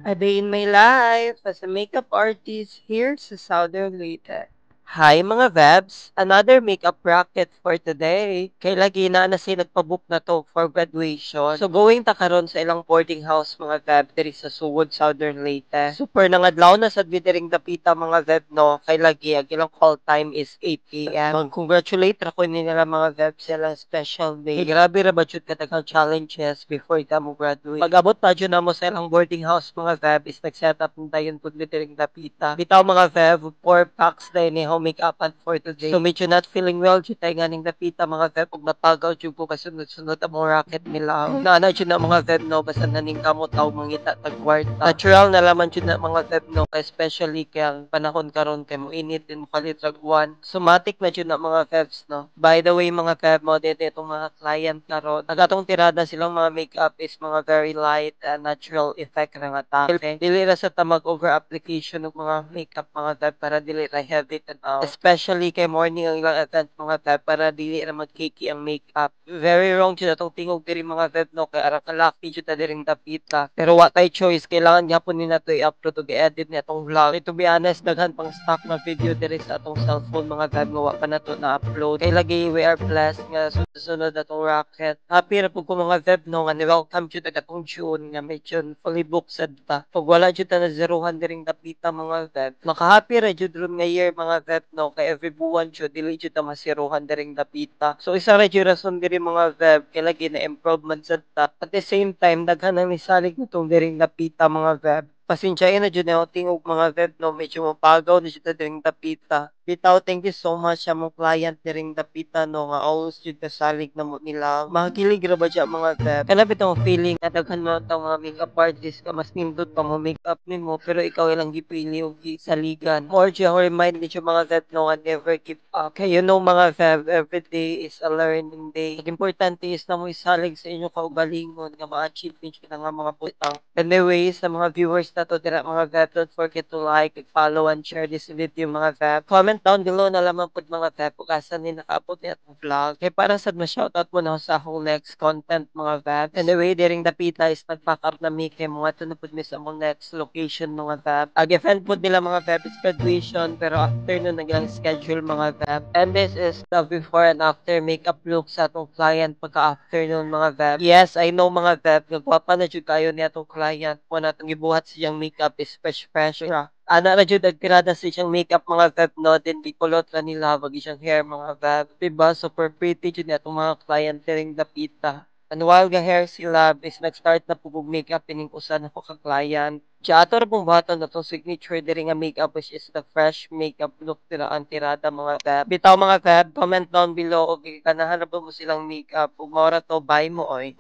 A day in my life as a makeup artist here sa Southern Leyte. Hi mga Vebs! Another makeup bracket for today. Kay lagi na si nagpabook na to for graduation. So going ta karon sa ilang boarding house mga Veb diri sa Sugod, Southern Leyte. Super nangadlaw na sa bidiring dapita mga Veb no. Kay lagi ang ilang call time is 8 p.m. Mag-congratulate ra ko nila mga Veb sila special day. Kay grabe ra ba jud katagang challenges before ka mo graduate. Pag-abot pa jud na mo sa ilang boarding house mga Veb is nag-set up na tayo pud bidiring dapita. Bitaw mga Veb 4 packs na ni home make-upan for today. So medyo not feeling well jud tayo ganing dapita mga Veb ug napagaw jud ko kasi sunod-sunod ang mga racket nila. Naana jud na mga Veb no basta naning kamot taw mangita tag kwarta. Natural na laman jud na mga Veb no especially kay ang panahon karon kay mo init din mo kalitrag uwan. Somatic na jud na mga Vebs no. By the way mga Veb mo dito itong mga client karon. Nagatong tirada silang mga makeup is mga very light and natural effect ra nga ta. Dili ra sa tamag over application ng mga makeup mga Veb para dili ra heavy and especially kay morning ang ilang event mga Veb para dili ra magkiki ang makeup. Very wrong jud atong tingog diri mga Veb no kay ara kalaki jud ta diring dapita. Pero what I choice kailangan gyapon ni nato i-upload ug i-edit ni atong vlog. To be honest daghan pang stock na video diri sa atong cellphone mga Veb nga wa pa nato na-upload. Kay lagi we are blessed nga sunod atong rocket. Happy ra pud ko mga Veb no nga ni-welcome jud ang atong June nga medyo fully booked sad ta. Pag wala jud ta na zerohan diring dapita mga Veb. Maka-happy ra jud ron nga year mga Veb no kay every buwan jud dili jud ta masirohan diring dapita. So isa ra jud rason diri mga Veb kay lagi na improvement sad ta. At the same time daghan ang nisalig nitong diring dapita mga Veb. Pasensyain na jud na ako tingog mga Veb no medyo mapagaw na jud ta diring dapita. Bitaw, thank you so much sa mong client diring dapita no nga always jud kasalig na mo nila. Makilig ra ba dya mga Veb? Kana bitong feeling na daghan mo tong mga makeup artist ka mas nindot pa mo makeup nimo pero ikaw ilang gipili og gisaligan. More dya remind ni mga Veb no nga never give up. Kay you know mga Veb, every day is a learning day. Ang importante is na mo isalig sa inyong kaugalingon nga ma-achieve ninyo na nga mga butang. Anyways, sa mga viewers na to dira mga Veb, don't forget to like, follow, and share this video mga Veb. Comment down below na lamang po mga Veb kung asan ni nakaabot ni atong vlog. Kay para sad ma-shoutout mo na ako sa akong next content mga Veb. Anyway, diring dapita is nag-pack up na mi kay mga ito na po mi sa among next location mga Veb. Ag-event po nila mga Veb is graduation pero after nun naglang schedule mga Veb. And this is the before and after makeup look sa atong client pagka-afternoon mga Veb. Yes, I know mga Veb, nagwapa na jud kayo ni atong client mo na itong gibuhat siyang makeup is fresh ra. Ana ra jud nagtirada sa siyang makeup mga Veb no din gikulot ra nila wag siyang hair mga Veb. Diba super pretty jud ni atong mga client diring dapita. And while the hair sila is nag-start na pugog makeup ining usa na ko ka client. Siya ato ra pong buhaton na tong signature diri nga makeup which is the fresh makeup look nila ang tirada mga Veb. Bitaw mga Veb, comment down below og ganahan ra ba mo silang makeup ug mao ra to buy mo oy.